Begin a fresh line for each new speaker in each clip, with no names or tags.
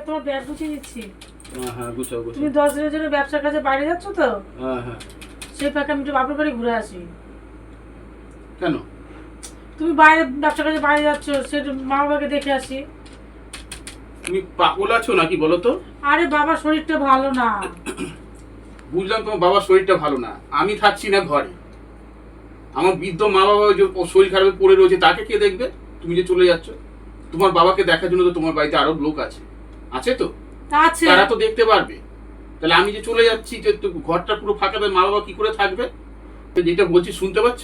তোমার ব্যাগ গুছিয়ে দিচ্ছি।
হ্যাঁ গুছাও গুছাও।
তুমি 10 দিনের জন্য ব্যবসার কাজে বাইরে যাচ্ছ তো?
হ্যাঁ।
সেই ফাঁকে আমি একটু বাপের বাড়ি ঘুরে আসি।
কেন?
তুমি বাইরে ব্যবসার কাজে বাইরে যাচ্ছ, সেটা মা বাবাকে দেখে আসি।
তুমি পাগল আছো নাকি বলো তো?
আরে বাবার শরীরটা ভালো না।
বুঝলাম তোমার বাবার শরীরটা ভালো না, আমি থাকছি না ঘরে। আমার বৃদ্ধ মা বাবা যে শরীর খারাপে পড়ে রয়েছে, তাকে কে দেখবে? তুমি যে চলে যাচ্ছ, তোমার বাবাকে দেখার জন্য তো তোমার বাড়িতে আরো লোক আছে, আছে তো?
আছে,
তারা তো দেখতে পারবে। তাহলে আমি যে চলে যাচ্ছি, যে ঘরটা পুরো ফাঁকা, মা বাবা কি করে থাকবে? যেটা বলছি শুনতে পাচ্ছ?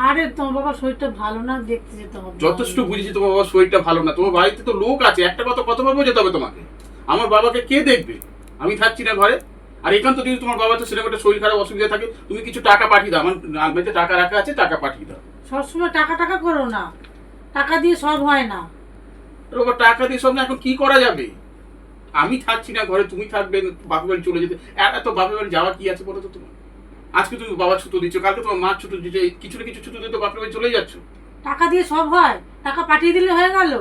আরে তোমার বাবার শরীরটা ভালো না, দেখতে যেতে হবে।
যথেষ্ট বুঝেছি তোমার বাবার শরীরটা ভালো না, তোমার বাড়িতে তো লোক আছে, একটা কথা কতবার বোঝাতে হবে তোমাকে? আমার বাবাকে কে দেখবে? আমি থাকছি না ঘরে। আর এখান তো যদি তোমার বাবা তো সেরকম একটা শরীর খারাপ অসুবিধা থাকে, তুমি কিছু টাকা পাঠিয়ে দাও, আমার আলমারিতে টাকা রাখা আছে, টাকা পাঠিয়ে দাও।
সবসময় টাকা টাকা করো না, টাকা দিয়ে সব হয় না।
বাবা টাকা দিয়ে সব না, এখন কি করা যাবে? আমি থাকছি না ঘরে, তুমি থাকবে, বাপের বাড়ি চলে যেতে। এত বাপের বাড়ি যাওয়া কি আছে বলো তো তোমার? আজকে তুমি বাবা ছুতো দিচ্ছ, কালকে তোমার মা ছুতো দিচ্ছে, কিছু না কিছু ছুতো দিয়ে তো বাপের বাড়ি চলে যাচ্ছ।
টাকা দিয়ে সব হয়? টাকা পাঠিয়ে দিলে হয়ে গেল?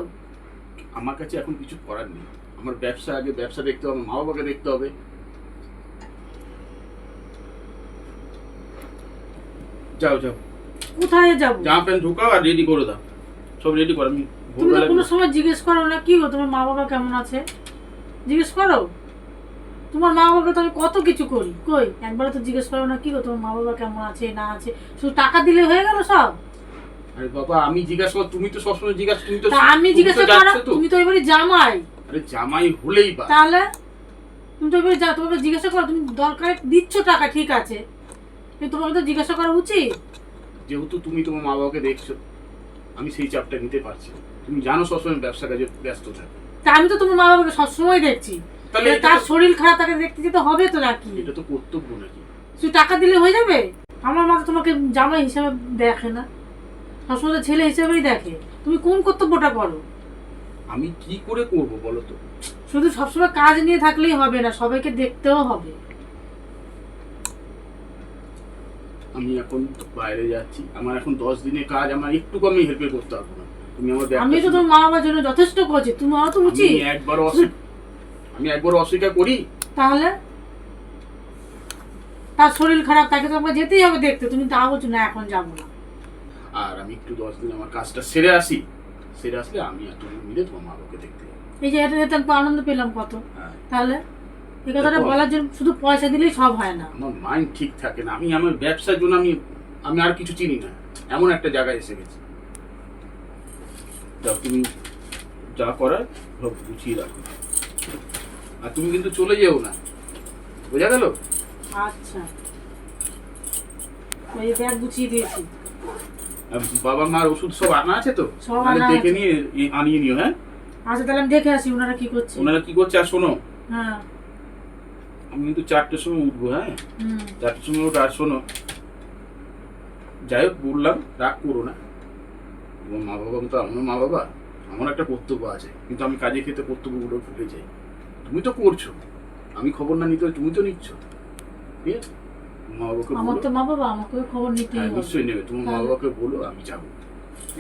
আমার কাছে এখন কিছু করার নেই, আমার ব্যবসা আগে, ব্যবসা দেখতে হবে, মা বাবাকে দেখতে হবে। যাও যাও,
কোথায় যাবো?
জামা প্যান্ট ঢোকাও আর রেডি করে দাও, সব রেডি করো। আমি
তুমি তো কোনো সময় জিজ্ঞেস করো না কি গো তোমার মা বাবা কেমন আছে, জিজ্ঞেস করো? তোমার মা বাবাকে তো আমি কত কিছু করি, কই একবার তো জিজ্ঞেস করো না কি গো তোমার মা বাবা কেমন আছে না আছে? শুধু টাকা দিলে হয়ে গেল সব?
আরে বাবা আমি জিজ্ঞাসা কর, তুমি তো সবসময় জিজ্ঞাসা, তুমি তো
আমি জিজ্ঞাসা করো, তুমি তো এবারে জামাই।
আরে জামাই হলেই বা
তাহলে তুমি তো এবারে তোমাকে জিজ্ঞাসা করো, তুমি দরকারে দিচ্ছ টাকা ঠিক আছে, কিন্তু তোমাকে তো জিজ্ঞাসা করা উচিত।
যেহেতু তুমি তোমার মা বাবাকে দেখছো, আমি সেই চাপটা নিতে পারছি না। তুমি জানো সবসময় ব্যবসা কাজে ব্যস্ত থাকে।
তা আমি তো তোমার মা বাবাকে সবসময় দেখছি, তাহলে তার শরীর খারাপ, তাকে দেখতে যেতে হবে তো নাকি?
এটা তো কর্তব্য নাকি?
শুধু টাকা দিলে হয়ে যাবে? আমার মা তো তোমাকে জামাই হিসাবে দেখে না, সবসময় তো ছেলে হিসেবেই দেখে। তুমি কোন কর্তব্যটা করো?
আমি কি করে করব বলো তো?
শুধু সবসময় কাজ নিয়ে থাকলেই হবে না, সবাইকে দেখতেও হবে।
আমি এখন বাইরে যাচ্ছি, আমার এখন 10 দিনের কাজ, আমার একটু কমে হেল্প করতে হবে না। তুমি আমার
আমি তো তোমার মা বাবার জন্য যথেষ্ট করছি, তোমারও তো উচিত।
আমি একবার অস্বীকার করি?
তাহলে তার শরীর খারাপ, তাকে তো আমাকে যেতেই হবে দেখতে, তুমি তা বলছো না এখন যাবো না।
আর আমি একটু 10 দিন আমার কাজটা সেরে আসি, সেরে আসলে আমি আর তুমি মিলে তোমার মা বাবাকে দেখতে যাবো।
এই যে এটা যেতে আমি আনন্দ পেলাম কত।
হ্যাঁ।
তাহলে এই কথাটা বলার জন্য শুধু পয়সা দিলেই সব হয় না।
আমার মাইন্ড ঠিক থাকে না, আমি আমার ব্যবসার জন্য আমি আর কিছু চিনি না, এমন একটা জায়গায় এসে গেছি। যাও, তুমি যা করার সব গুছিয়ে রাখো, আর তুমি কিন্তু চলে যেও না, বোঝা গেল?
আচ্ছা, ওই ব্যাগ গুছিয়ে দিয়েছি।
বাবা মার ওষুধ সব আনা আছে তো?
সব আনা
দেখে
আছে।
নিয়ে আনিয়ে নিও। হ্যাঁ
আচ্ছা তাহলে আমি দেখে আসি ওনারা কি করছে।
ওনারা কি করছে। আর শোনো,
হ্যাঁ
আমি কিন্তু 4টের সময় উঠবো। হ্যাঁ 4টের সময় উঠে, আর শোনো, যাই হোক বললাম, রাগ করো না। তোমার মা বাবা তো আমার মা বাবা, আমার একটা কর্তব্য আছে, কিন্তু আমি কাজে খেতে কর্তব্যগুলো ভুলে যাই। তুমি তো করছো, আমি খবর না নিতে তুমি তো নিচ্ছ, ঠিক আছে? মা বাবাকে
আমার
বলো।
তো মা বাবা, আমাকে খবর নিতেই হবে।
নিশ্চয়ই নেবে, তোমার মা বাবাকে বলো আমি যাবো।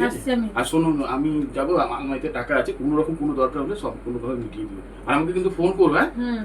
আসছি আমি।
আর শোনো, আমি যাবো, আমার মাইতে টাকা আছে, কোনো রকম কোনো দরকার হলে সব কোনোভাবে মিটিয়ে দিও, আর আমাকে কিন্তু ফোন করবে। হ্যাঁ